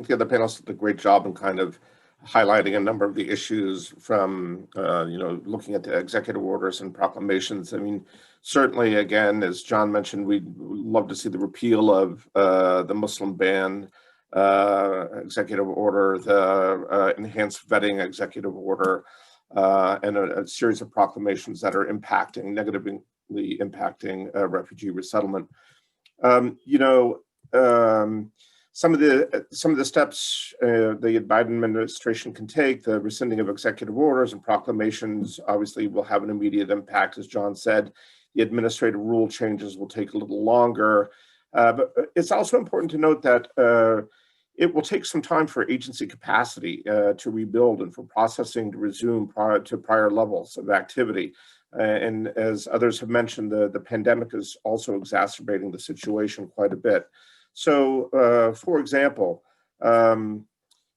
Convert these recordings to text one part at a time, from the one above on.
the other panelists did a great job in kind of highlighting a number of the issues from, looking at the executive orders and proclamations. I mean, certainly, again, as John mentioned, we'd love to see the repeal of the Muslim ban executive order, the enhanced vetting executive order, and a series of proclamations that are negatively impacting refugee resettlement. Um, you know, um, some of the steps the Biden administration can take, the rescinding of executive orders and proclamations, obviously will have an immediate impact, as John said. The administrative rule changes will take a little longer, but it's also important to note that it will take some time for agency capacity to rebuild and for processing to resume prior levels of activity. And as others have mentioned, the pandemic is also exacerbating the situation quite a bit. So, for example, the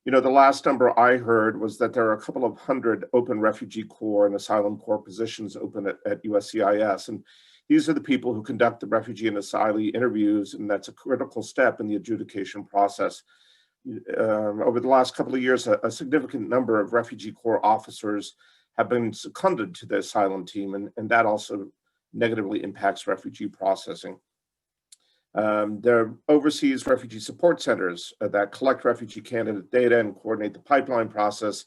last number I heard was that there are a couple of hundred open refugee corps and asylum corps positions open at USCIS. And these are the people who conduct the refugee and asylee interviews, and that's a critical step in the adjudication process. Over the last couple of years, a significant number of refugee corps officers have been seconded to the asylum team, and that also negatively impacts refugee processing. There are overseas refugee support centers that collect refugee candidate data and coordinate the pipeline process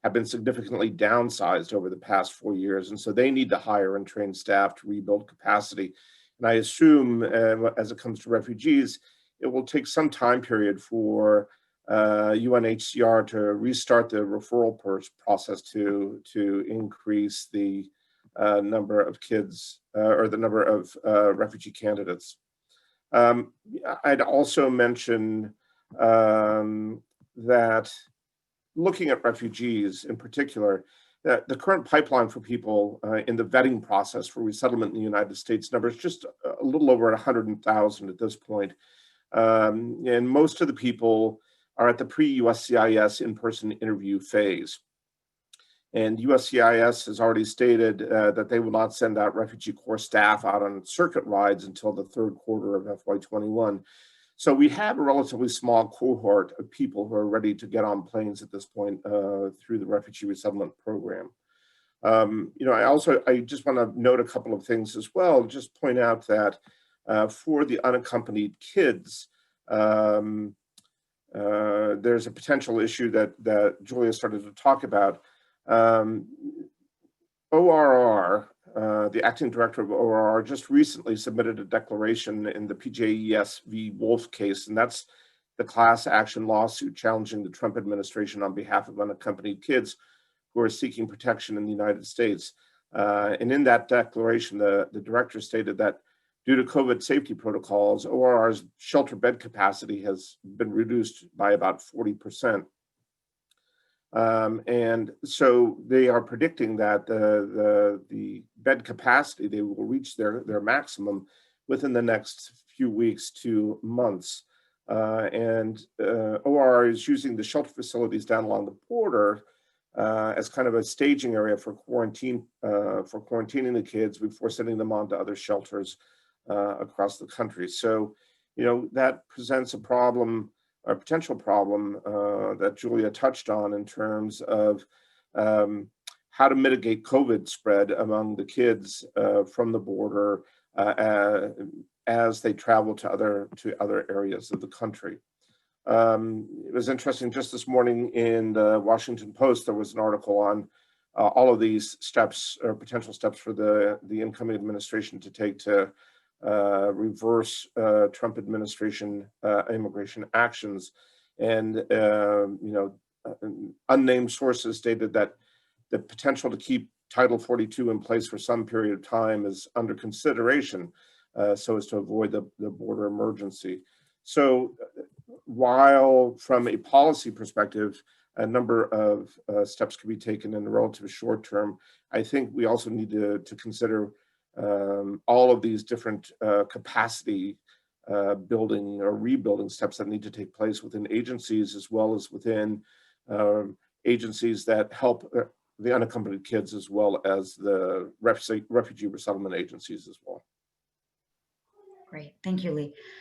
have been significantly downsized over the past 4 years, and so they need to hire and train staff to rebuild capacity. And I assume, as it comes to refugees, it will take some time period for UNHCR to restart the referral process to increase the number of kids or the number of refugee candidates. I'd also mention that looking at refugees in particular, that the current pipeline for people in the vetting process for resettlement in the United States numbers just a little over 100,000 at this point. And most of the people are at the pre-USCIS in-person interview phase. And USCIS has already stated that they will not send out refugee corps staff out on circuit rides until the third quarter of FY21. So we have a relatively small cohort of people who are ready to get on planes at this point through the refugee resettlement program. I just want to note a couple of things as well. Just point out that for the unaccompanied kids, there's a potential issue that Julia started to talk about. ORR, the acting director of ORR, just recently submitted a declaration in the PJES v. Wolf case, and that's the class action lawsuit challenging the Trump administration on behalf of unaccompanied kids who are seeking protection in the United States. And in that declaration, the director stated that due to COVID safety protocols, ORR's shelter bed capacity has been reduced by about 40%. And so they are predicting that the bed capacity, they will reach their maximum within the next few weeks to months. ORR is using the shelter facilities down along the border as kind of a staging area for quarantining the kids before sending them on to other shelters across the country. So, that presents a potential problem that Julia touched on in terms of how to mitigate COVID spread among the kids from the border as they travel to other areas of the country. It was interesting, just this morning in the Washington Post, there was an article on all of these steps or potential steps for the incoming administration to take to reverse Trump administration immigration actions. And, unnamed sources stated that the potential to keep Title 42 in place for some period of time is under consideration so as to avoid the border emergency. So while from a policy perspective, a number of steps can be taken in the relative short term, I think we also need to consider all of these different capacity building or rebuilding steps that need to take place within agencies, as well as within agencies that help the unaccompanied kids, as well as the refugee resettlement agencies as well. Great, thank you, Lee.